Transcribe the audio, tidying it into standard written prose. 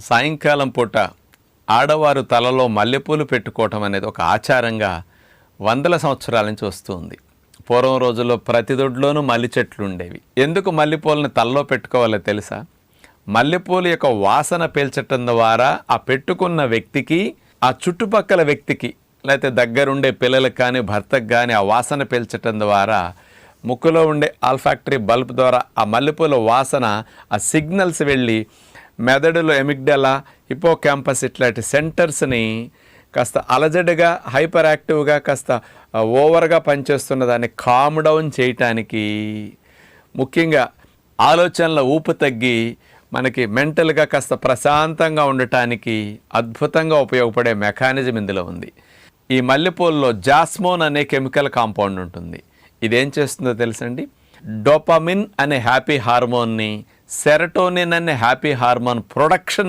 సాయంకాలం పూట ఆడవారు తలలో మల్లెపూలు పెట్టుకోవటం అనేది ఒక ఆచారంగా వందల సంవత్సరాల నుంచి వస్తుంది. పూర్వం రోజుల్లో ప్రతి దొడ్లోనూ మల్లి చెట్లు ఉండేవి. ఎందుకు మల్లెపూలను తలలో పెట్టుకోవాలో తెలుసా? మల్లెపూలు యొక్క వాసన పీల్చటం ద్వారా ఆ పెట్టుకున్న వ్యక్తికి, ఆ చుట్టుపక్కల వ్యక్తికి, లేకపోతే దగ్గరుండే పిల్లలకు కానీ భర్తకు కానీ ఆ వాసన పీల్చటం ద్వారా ముక్కులో ఉండే ఆల్ఫాక్టరీ బల్బ్ ద్వారా ఆ మల్లెపూల వాసన, ఆ సిగ్నల్స్ వెళ్ళి మెదడులో ఎమిగ్డలా, హిపోకాంపస్ ఇట్లాంటి సెంటర్స్ని కాస్త అలజడిగా, హైపర్ యాక్టివ్గా, కాస్త ఓవర్గా పనిచేస్తున్న దాన్ని కామ్ డౌన్ చేయటానికి, ముఖ్యంగా ఆలోచనల ఊపు తగ్గి మనకి మెంటల్గా కాస్త ప్రశాంతంగా ఉండటానికి అద్భుతంగా ఉపయోగపడే మెకానిజం ఇందులో ఉంది. ఈ మల్లెపూలలో జాస్మోన్ అనే కెమికల్ కాంపౌండ్ ఉంటుంది. ఇదేం చేస్తుందో తెలుసండి? డోపమిన్ అనే హ్యాపీ హార్మోన్ని, సెరటోనిన్ అనే హ్యాపీ హార్మోన్ ప్రొడక్షన్